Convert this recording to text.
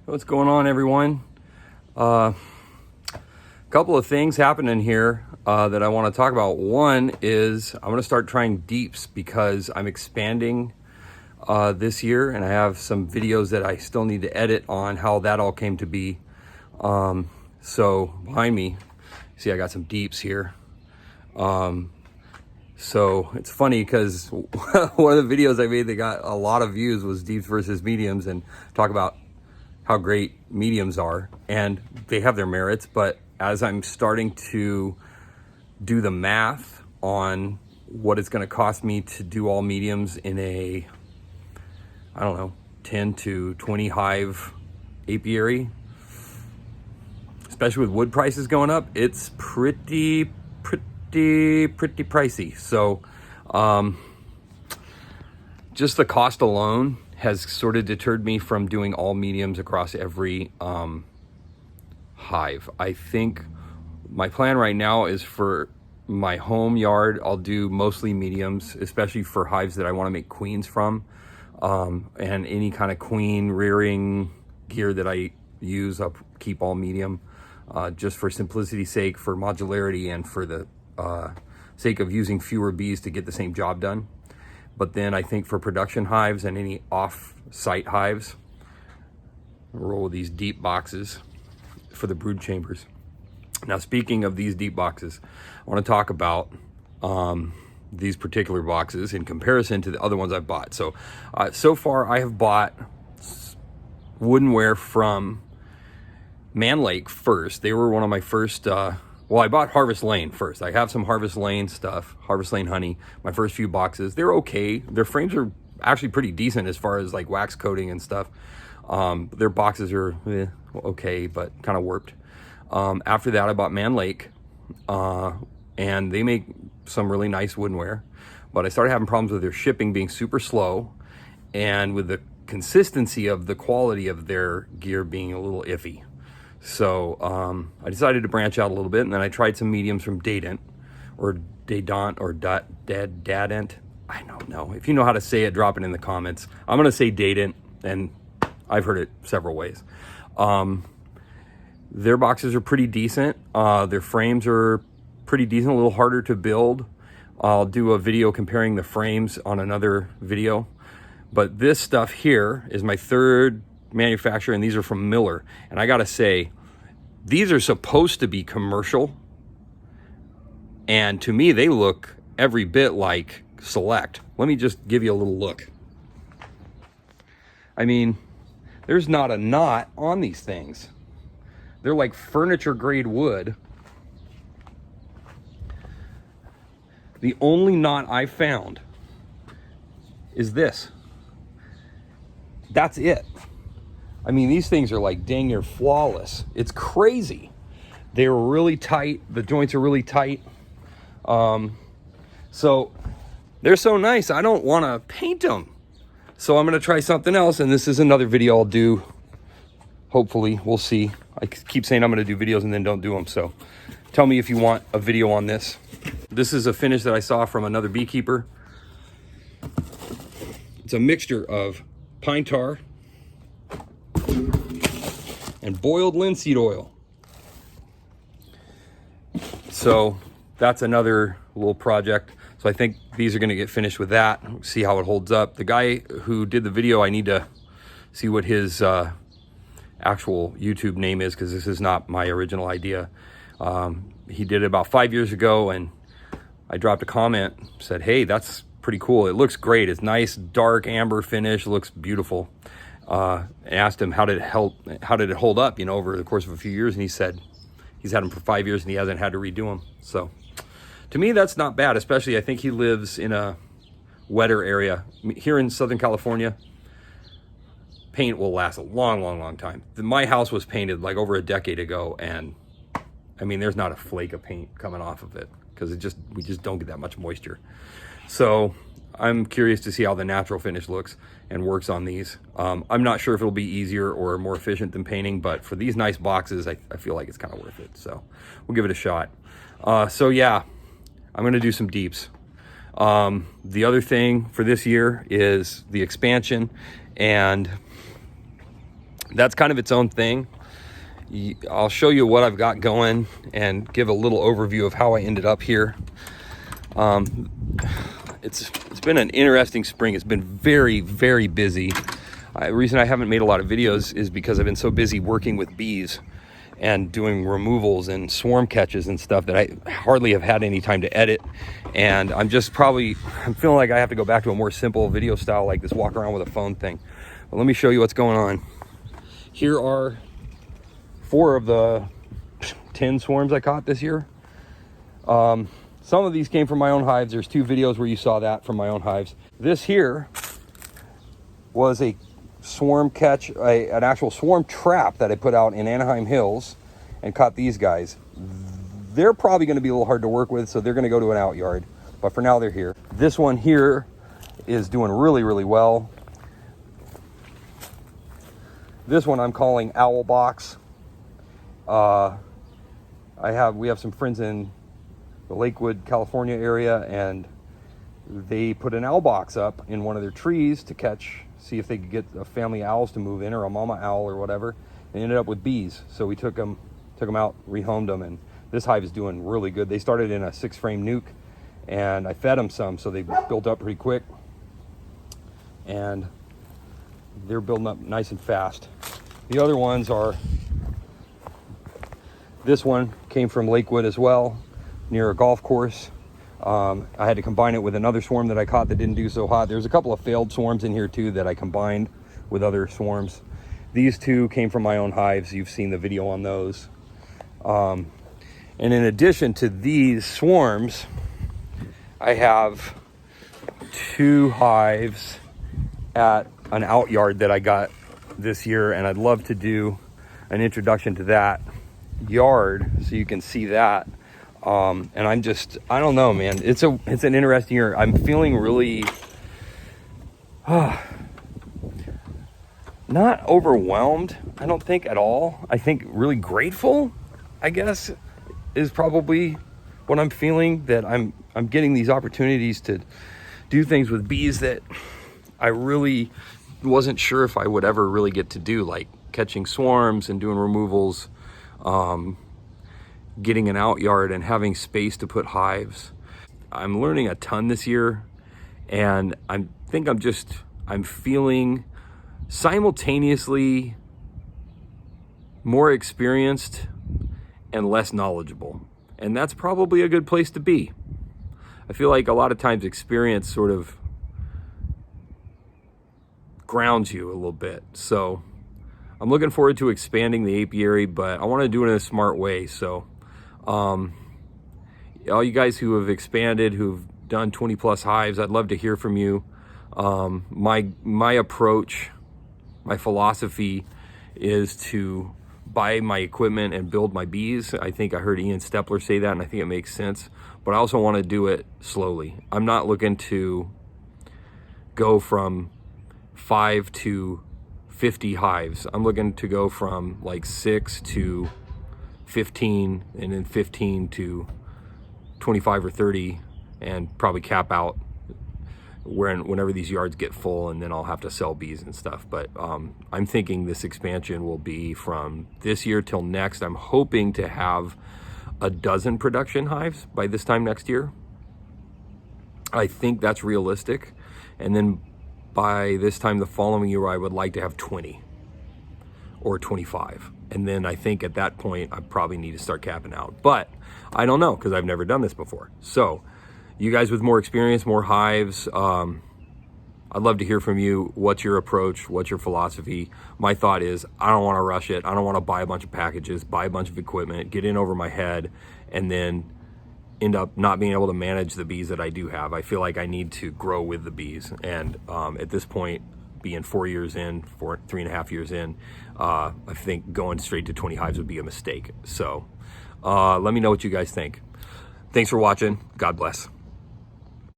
What's going on, everyone? A couple of things happening here that I want to talk about. One is I'm going to start trying deeps because I'm expanding this year, and I have some videos that I still need to edit on how that all came to be. So behind me, see, I got some deeps here. So it's funny because one of the videos I made that got a lot of views was deeps versus mediums, and talk about how great mediums are, and they have their merits. But as I'm starting to do the math on what it's going to cost me to do all mediums in a, I don't know, 10 to 20 hive apiary, especially with wood prices going up, it's pretty pricey. So just the cost alone has sort of deterred me from doing all mediums across every hive. I think my plan right now is for my home yard, I'll do mostly mediums, especially for hives that I want to make queens from. And any kind of queen rearing gear that I use, I'll keep all medium, just for simplicity's sake, for modularity, and for the sake of using fewer bees to get the same job done. But then I think for production hives and any off-site hives, I'll roll these deep boxes for the brood chambers. Now, speaking of these deep boxes, I want to talk about these particular boxes in comparison to the other ones I've bought. So, so far I have bought woodenware from Mann Lake first. They were one of my first, well, I bought Harvest Lane first. I have some Harvest Lane stuff, Harvest Lane honey, my first few boxes. They're okay. Their frames are actually pretty decent as far as like wax coating and stuff. Their boxes are okay, but kind of warped. After that, I bought Mann Lake, and they make some really nice woodenware, but I started having problems with their shipping being super slow, and with the consistency of the quality of their gear being a little iffy. So I decided to branch out a little bit, and then I tried some mediums from Dadant, or Dadant, or Dadant. I don't know. If you know how to say it, drop it in the comments. I'm going to say Dadant, and I've heard it several ways. Their boxes are pretty decent. Their frames are pretty decent, a little harder to build. I'll do a video comparing the frames on another video. But this stuff here is my third manufacturer, and these are from Miller. And I gotta say, these are supposed to be commercial, and to me they look every bit like Select. Let me just give you a little look. I mean, there's not a knot on these things. They're like furniture grade wood. The only knot I found is this. That's it. I mean, these things are like dang near flawless. It's crazy. They're really tight. The joints are really tight. So they're so nice, I don't want to paint them. So I'm going to try something else, and this is another video I'll do. Hopefully, we'll see. I keep saying I'm going to do videos and then don't do them. So tell me if you want a video on this. This is a finish that I saw from another beekeeper. It's a mixture of pine tar and boiled linseed oil. So that's another little project. So I think these are going to get finished with that. See how it holds up. The guy who did the video, I need to see what his actual YouTube name is, because this is not my original idea. He did it about 5 years ago, and I dropped a comment, said, hey, that's pretty cool. It looks great. It's nice, dark amber finish. It looks beautiful. I asked him how did it hold up, you know, over the course of a few years, and he said he's had them for 5 years and he hasn't had to redo them. So to me, that's not bad, especially I think he lives in a wetter area. Here in Southern California, paint will last a long time. My house was painted like over a decade ago, and I mean, there's not a flake of paint coming off of it, because we just don't get that much moisture. So I'm curious to see how the natural finish looks and works on these. I'm not sure if it'll be easier or more efficient than painting, but for these nice boxes, I feel like it's kind of worth it. So we'll give it a shot. So yeah, I'm gonna do some deeps. The other thing for this year is the expansion, and that's kind of its own thing. I'll show you what I've got going and give a little overview of how I ended up here. It's been an interesting spring. It's been very, very busy. The reason I haven't made a lot of videos is because I've been so busy working with bees and doing removals and swarm catches and stuff that I hardly have had any time to edit. And I'm feeling like I have to go back to a more simple video style like this walk around with a phone thing. But let me show you what's going on. Here are 4 of the 10 swarms I caught this year. Some of these came from my own hives. There's 2 videos where you saw that from my own hives. This here was a swarm catch, an actual swarm trap that I put out in Anaheim Hills and caught these guys. They're probably going to be a little hard to work with, so they're going to go to an out yard. But for now, they're here. This one here is doing really, really well. This one I'm calling Owl Box. We have some friends in the Lakewood, California area, and they put an owl box up in one of their trees to see if they could get a family of owls to move in, or a mama owl or whatever. They ended up with bees, so we took them out, rehomed them, and this hive is doing really good. They started in a 6-frame nuke, and I fed them some, so they built up pretty quick, and they're building up nice and fast. The other ones are, this one came from Lakewood as well, near a golf course. I had to combine it with another swarm that I caught that didn't do so hot. There's a couple of failed swarms in here too that I combined with other swarms. These 2 came from my own hives. You've seen the video on those. And in addition to these swarms, I have 2 hives at an out yard that I got this year, and I'd love to do an introduction to that yard so you can see that. And I don't know, man. It's an interesting year. I'm feeling really not overwhelmed, I don't think, at all. I think really grateful, I guess, is probably what I'm feeling, that I'm getting these opportunities to do things with bees that I really wasn't sure if I would ever really get to do, like catching swarms and doing removals, getting an out yard and having space to put hives. I'm learning a ton this year, and I'm feeling simultaneously more experienced and less knowledgeable. And that's probably a good place to be. I feel like a lot of times experience sort of grounds you a little bit. So I'm looking forward to expanding the apiary, but I want to do it in a smart way. So all you guys who have expanded, who've done 20 plus hives, I'd love to hear from you. My approach, my philosophy is to buy my equipment and build my bees. I think I heard Ian Stepler say that, and I think it makes sense, but I also want to do it slowly. I'm not looking to go from 5 to 50 hives. I'm looking to go from like 6 to 15, and then 15 to 25 or 30, and probably cap out whenever these yards get full, and then I'll have to sell bees and stuff. But I'm thinking this expansion will be from this year till next. I'm hoping to have a dozen production hives by this time next year. I think that's realistic. And then by this time the following year, I would like to have 20 or 25. And then I think at that point, I probably need to start capping out. But I don't know, because I've never done this before. So you guys with more experience, more hives, I'd love to hear from you. What's your approach? What's your philosophy? My thought is, I don't want to rush it. I don't want to buy a bunch of packages, buy a bunch of equipment, get in over my head, and then end up not being able to manage the bees that I do have. I feel like I need to grow with the bees. And at this point, being 4 years in, 3.5 years in, I think going straight to 20 hives would be a mistake. So let me know what you guys think. Thanks for watching. God bless.